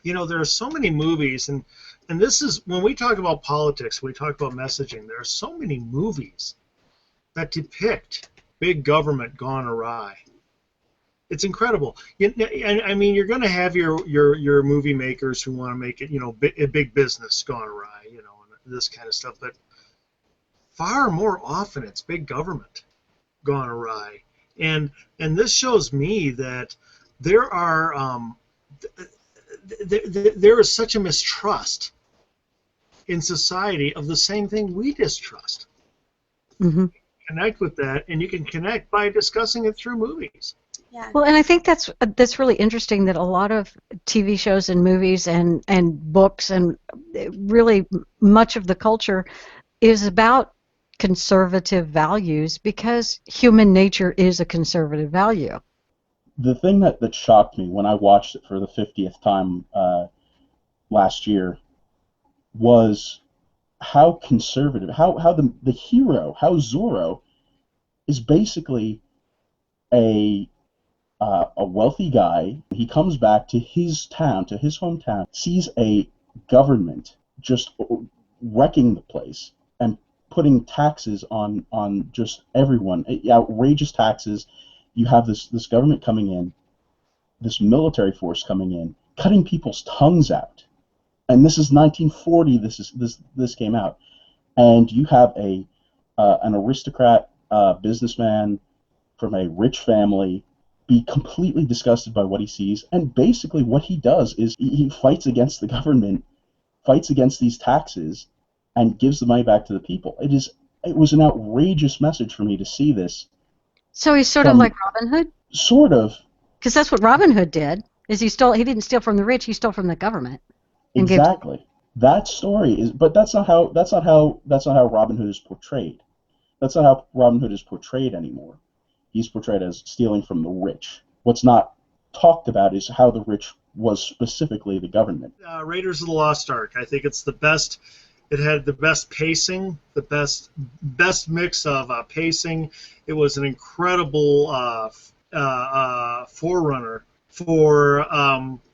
There are so many movies, and this is when we talk about politics, we talk about messaging. There are so many movies that depict big government gone awry. It's incredible. I mean, you're going to have your movie makers who want to make it, a big business gone awry, and this kind of stuff. But far more often, it's big government gone awry, and this shows me that there are there is such a mistrust in society of the same thing we distrust. Mm-hmm. Connect with that, and you can connect by discussing it through movies. Yeah. Well, and I think that's really interesting that a lot of TV shows and movies and books and really much of the culture is about conservative values because human nature is a conservative value. The thing that shocked me when I watched it for the 50th time last year was how conservative, how the hero, how Zorro is basically a wealthy guy. He comes back to his town, to his hometown, sees a government just wrecking the place and putting taxes on just everyone, outrageous taxes. You have this government coming in, this military force coming in, cutting people's tongues out. And this is 1940. This came out, and you have an aristocrat businessman from a rich family be completely disgusted by what he sees, and basically what he does is he fights against the government, fights against these taxes, and gives the money back to the people. It was an outrageous message for me to see this. So he's sort of like Robin Hood? Sort of. Because that's what Robin Hood did. Is he didn't steal from the rich, he stole from the government. Exactly. That story is, but that's not how Robin Hood is portrayed. That's not how Robin Hood is portrayed anymore. He's portrayed as stealing from the rich. What's not talked about is how the rich was specifically the government. Raiders of the Lost Ark. I think it's the best. It had the best pacing, the best mix of pacing. It was an incredible forerunner for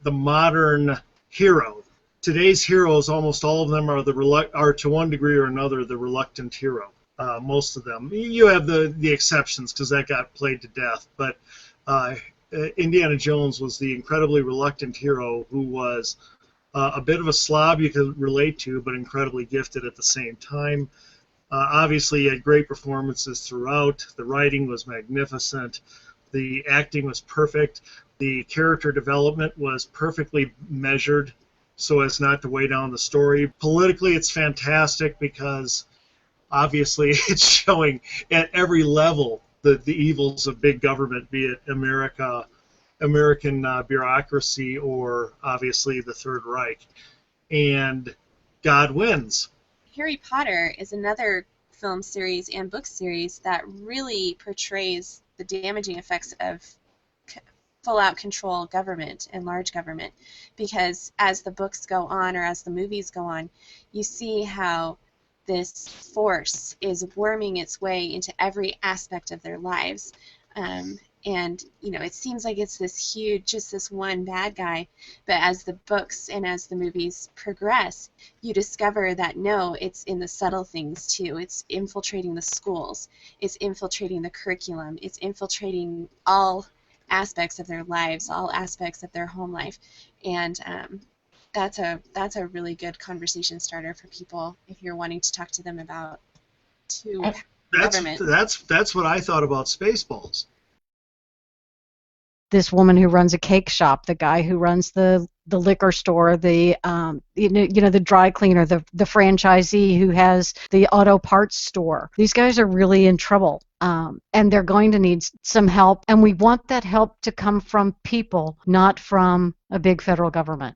the modern hero. Today's heroes, almost all of them are to one degree or another the reluctant hero. Most of them. You have the exceptions because that got played to death, but Indiana Jones was the incredibly reluctant hero who was a bit of a slob you could relate to, but incredibly gifted at the same time. Obviously, he had great performances throughout. The writing was magnificent. The acting was perfect. The character development was perfectly measured so as not to weigh down the story. Politically, it's fantastic because obviously it's showing at every level the evils of big government, be it American bureaucracy or obviously the Third Reich. And God wins. Harry Potter is another film series and book series that really portrays the damaging effects of full-out control government and large government, because as the books go on or as the movies go on, you see how this force is worming its way into every aspect of their lives. And, it seems like it's this huge, just this one bad guy, but as the books and as the movies progress, you discover that no, it's in the subtle things too. It's infiltrating the schools, it's infiltrating the curriculum, it's infiltrating all aspects of their lives, all aspects of their home life, and that's a really good conversation starter for people if you're wanting to talk to them about government. That's what I thought about Spaceballs. This woman who runs a cake shop, the guy who runs the liquor store, the the dry cleaner, the franchisee who has the auto parts store. These guys are really in trouble, and they're going to need some help. And we want that help to come from people, not from a big federal government.